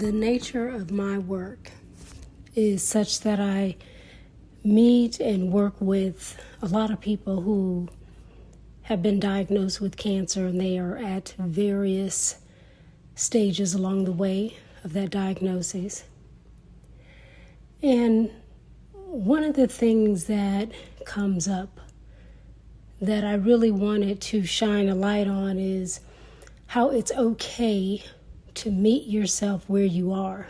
The nature of my work is such that I meet and work with a lot of people who have been diagnosed with cancer, and they are at various stages along the way of that diagnosis. And one of the things that comes up that I really wanted to shine a light on is how it's okay to meet yourself where you are.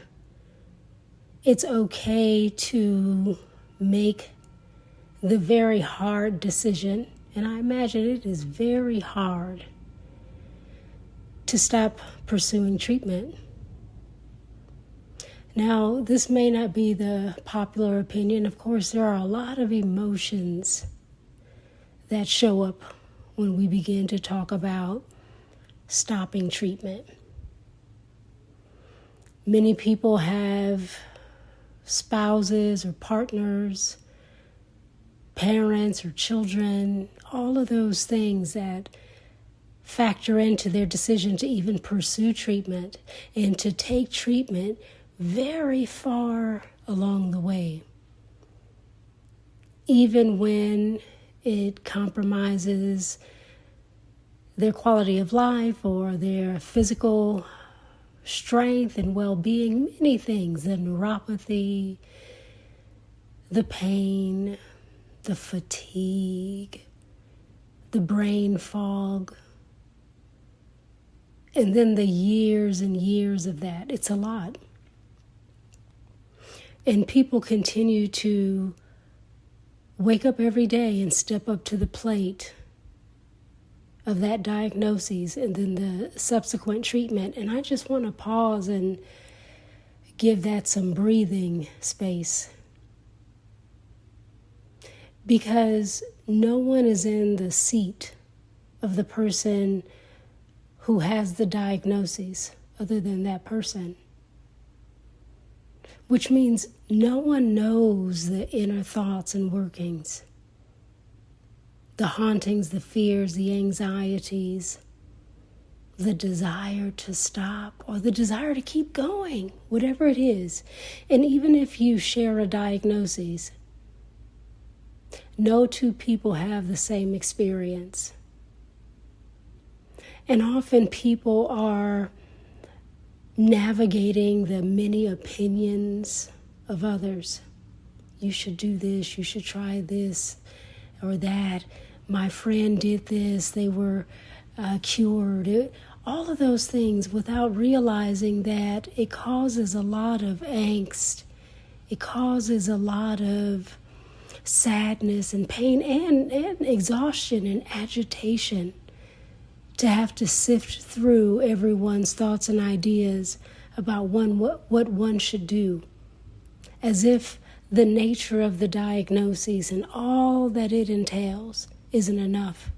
It's okay to make the very hard decision, and I imagine it is very hard to stop pursuing treatment. Now, this may not be the popular opinion. Of course, there are a lot of emotions that show up when we begin to talk about stopping treatment. Many people have spouses or partners, parents or children, all of those things that factor into their decision to even pursue treatment and to take treatment very far along the way. Even when it compromises their quality of life or their physical strength and well-being, many things, the neuropathy, the pain, the fatigue, the brain fog, and then the years and years of that. It's a lot. And people continue to wake up every day and step up to the plate of that diagnosis and then the subsequent treatment. And I just want to pause and give that some breathing space. Because no one is in the seat of the person who has the diagnosis other than that person. Which means no one knows the inner thoughts and workings, the hauntings, the fears, the anxieties, the desire to stop or the desire to keep going, whatever it is. And even if you share a diagnosis, no two people have the same experience. And often people are navigating the many opinions of others. You should do this, you should try this or that. My friend did this, they were cured. All of those things without realizing that it causes a lot of angst. It causes a lot of sadness and pain and exhaustion and agitation to have to sift through everyone's thoughts and ideas about what one should do, as if the nature of the diagnosis and all that it entails isn't enough,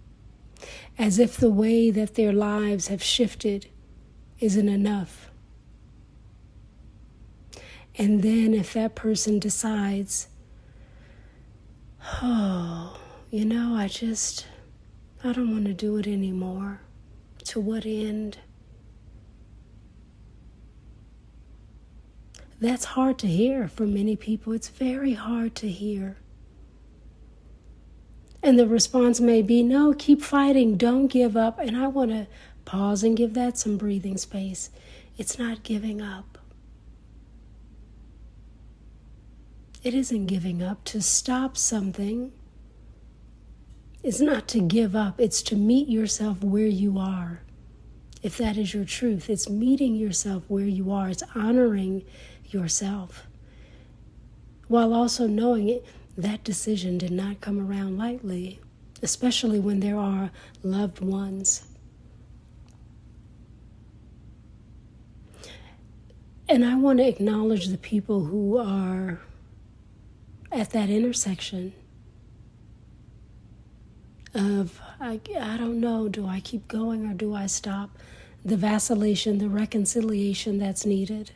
as if the way that their lives have shifted isn't enough. And then if that person decides, I don't want to do it anymore. To what end? That's hard to hear for many people. It's very hard to hear. And the response may be, no, keep fighting, don't give up. And I want to pause and give that some breathing space. It's not giving up. It isn't giving up. To stop something is not to give up. It's to meet yourself where you are. If that is your truth, it's meeting yourself where you are. It's honoring yourself, while also knowing it, that decision did not come around lightly, especially when there are loved ones. And I want to acknowledge the people who are at that intersection of, I don't know, do I keep going or do I stop? The vacillation, the reconciliation that's needed.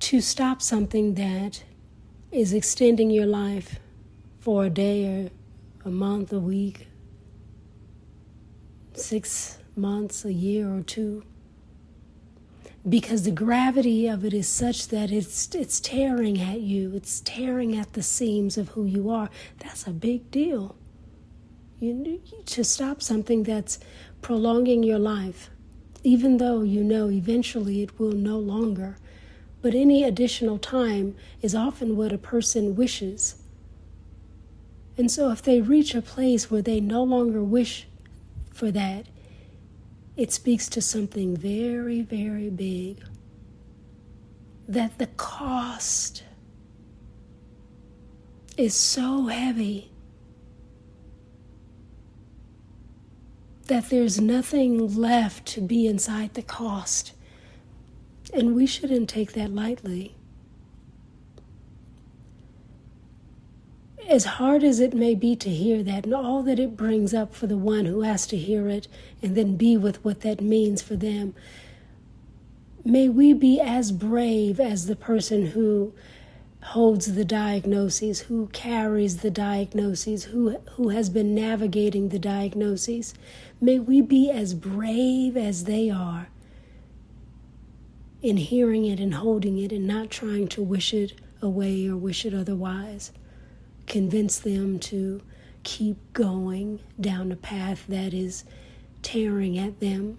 To stop something that is extending your life for a day or a month, a week, 6 months, a year or two. Because the gravity of it is such that it's tearing at you. It's tearing at the seams of who you are. That's a big deal. To stop something that's prolonging your life, even though you know eventually it will no longer. But any additional time is often what a person wishes. And so if they reach a place where they no longer wish for that, it speaks to something very, very big. That the cost is so heavy that there's nothing left to be inside the cost. And we shouldn't take that lightly. As hard as it may be to hear that, and all that it brings up for the one who has to hear it and then be with what that means for them, may we be as brave as the person who holds the diagnoses, who carries the diagnoses, who has been navigating the diagnoses. May we be as brave as they are in hearing it and holding it and not trying to wish it away or wish it otherwise. Convince them to keep going down a path that is tearing at them.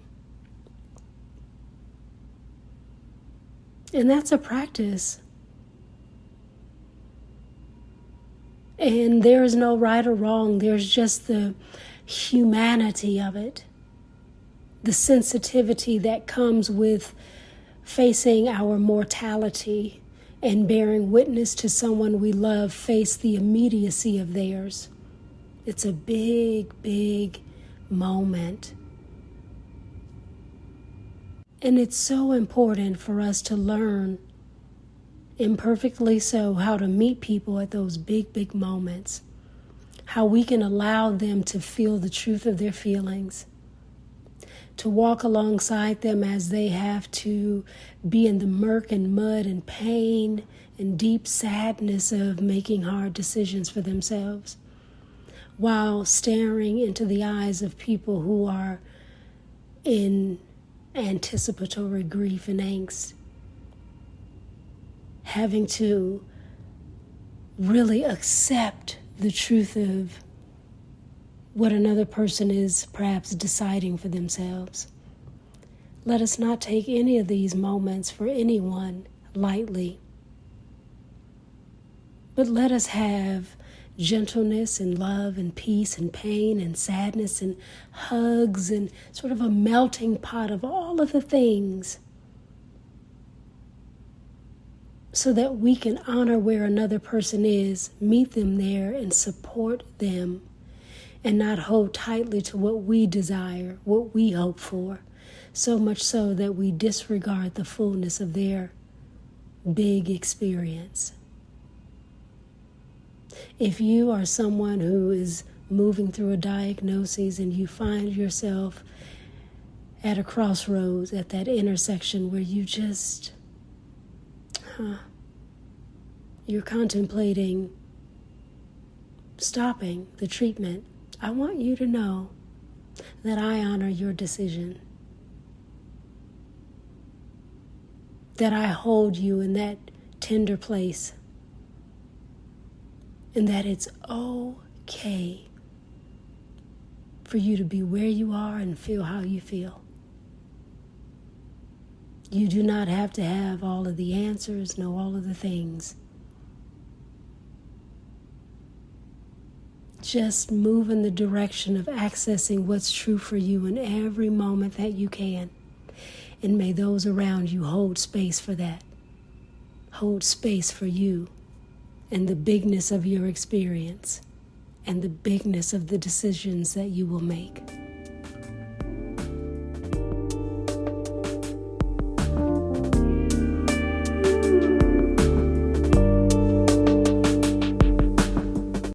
And that's a practice. And there is no right or wrong. There's just the humanity of it. The sensitivity that comes with facing our mortality and bearing witness to someone we love face the immediacy of theirs. It's a big, big moment. And it's so important for us to learn, imperfectly so, how to meet people at those big, big moments. How we can allow them to feel the truth of their feelings. To walk alongside them as they have to be in the murk and mud and pain and deep sadness of making hard decisions for themselves, while staring into the eyes of people who are in anticipatory grief and angst, having to really accept the truth of what another person is perhaps deciding for themselves. Let us not take any of these moments for anyone lightly, but let us have gentleness and love and peace and pain and sadness and hugs and sort of a melting pot of all of the things, so that we can honor where another person is, meet them there, and support them, and not hold tightly to what we desire, what we hope for, so much so that we disregard the fullness of their big experience. If you are someone who is moving through a diagnosis and you find yourself at a crossroads, at that intersection where you just, you're contemplating stopping the treatment, I want you to know that I honor your decision. That I hold you in that tender place. And that it's okay for you to be where you are and feel how you feel. You do not have to have all of the answers, know all of the things. Just move in the direction of accessing what's true for you in every moment that you can. And may those around you hold space for that. Hold space for you and the bigness of your experience and the bigness of the decisions that you will make.